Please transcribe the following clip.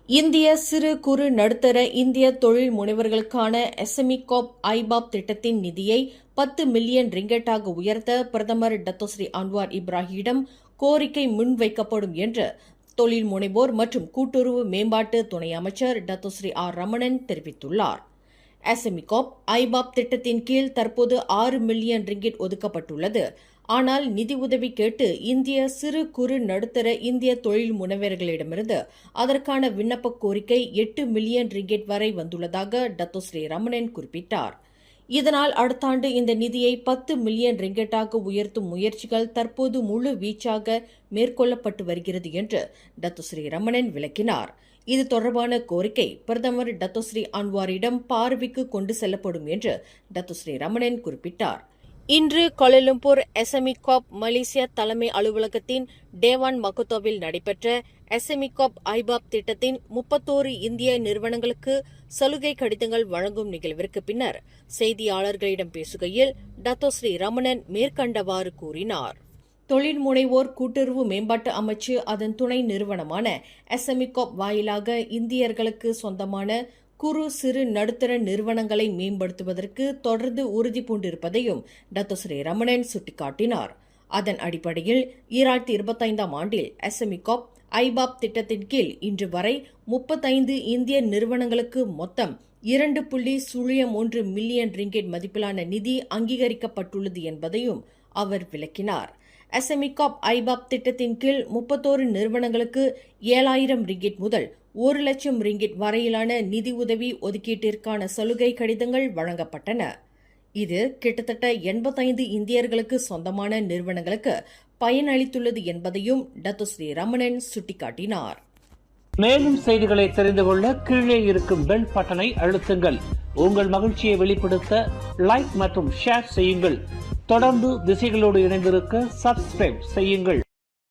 இந்திய சிறு குறு நடுத்தர இந்திய தொழில் முனைவர்களுக்கான எஸ்எம்இ காப் ஐபாப் திட்டத்தின் நிதியை 10 மில்லியன் ரிங்கெட்டாக உயர்த்த பிரதமர் டத்தோஸ்ரீ அன்வார் இப்ராஹிமிடம் கோரிக்கை முன்வைக்கப்படும் என்று தொழில் முனைவோர் மற்றும் கூட்டுறவு மேம்பாட்டு துணை அமைச்சர் டத்தோஸ்ரீ ஆர் ரமணன் தெரிவித்துள்ளார். எஸ்எம்இ காப் ஐபாப் திட்டத்தின் கீழ் தற்போது 6 மில்லியன் ரிங்கிட் ஒதுக்கப்பட்டுள்ளது. ஆனால் நிதி உதவி கேட்டு இந்திய சிறு குறு நடுத்தர இந்திய தொழில் முனைவர்களிடமிருந்து அதற்கான விண்ணப்ப கோரிக்கை 8 மில்லியன் ரிங்கெட் வரை வந்துள்ளதாக டத்தோஸ்ரீ ரமணன் குறிப்பிட்டார். இதனால் அடுத்த ஆண்டு இந்த நிதியை 10 மில்லியன் ரிங்கெட்டாக உயர்த்தும் முயற்சிகள் தற்போது முழு வீச்சாக மேற்கொள்ளப்பட்டு வருகிறது என்று டத்தோஸ்ரீ ரமணன் விளக்கினார். இது தொடர்பான கோரிக்கை பிரதமர் டத்தோஸ்ரீ அன்வாரிடம் பார்வைக்கு கொண்டு செல்லப்படும் என்று டத்தோஸ்ரீ ரமணன் குறிப்பிட்டார். இன்று கோலாலம்பூர் எஸ்எம்இ காப் மலேசியா தலைமை அலுவலகத்தின் டேவான் மகோத்தோவில் நடைபெற்ற எஸ்எம்இ காப் ஐபாப் திட்டத்தின் 31 இந்திய நிறுவனங்களுக்கு சலுகை கடிதங்கள் வழங்கும் நிகழ்விற்கு பின்னர் செய்தியாளர்களிடம் பேசுகையில் டத்தோஸ்ரீ ரமணன் மேற்கண்டவாறு கூறினார். தொழில் முனைவோர் கூட்டுறவு மேம்பாட்டு அமைச்சு அதன் துணை நிறுவனமான எஸ்எம்இ காப் வாயிலாக இந்தியர்களுக்கு சொந்தமான குறு சிறு நடுத்தர நிறுவனங்களை மேம்படுத்துவதற்கு தொடர்ந்து உறுதி பூண்டிருப்பதையும் டத்தோஸ்ரீ ரமணன் சுட்டிக்காட்டினார். அதன் அடிப்படையில் 2025 ஆண்டில் எஸ்எம்இ காப் ஐபாப் திட்டத்தின் கீழ் இன்று வரை 35 இந்திய நிறுவனங்களுக்கு மொத்தம் 2.01 மில்லியன் ரிங்கெட் மதிப்பிலான நிதி அங்கீகரிக்கப்பட்டுள்ளது என்பதையும் அவர் விளக்கினார். எஸ்எம்இ காப் ஐபாப் திட்டத்தின் கீழ் 31 நிறுவனங்களுக்கு 7,000 ரிங்கெட் முதல் 1 லட்சம் ரிங்கெட் வரையிலான நிதி உதவி ஒதுக்கீட்டிற்கான சலுகை கடிதங்கள் வழங்கப்பட்டன. இது கிட்டத்தட்ட 85 இந்தியர்களுக்கு சொந்தமான நிறுவனங்களுக்கு பயனளித்துள்ளது என்பதையும் டத்தோஸ்ரீ ரமணன் சுட்டிக்காட்டினார். மேலும் செய்திகளை தெரிந்து கொள்ள கீழே இருக்கும் பெல் பட்டனை அழுத்துங்கள். உங்கள் மகிழ்ச்சியை வெளிப்படுத்த லைக் மற்றும் ஷேர் செய்யுங்கள். தொடர்ந்து திசைகளோடு இணைந்திருக்க சப்ஸ்கிரைப் செய்யுங்கள்.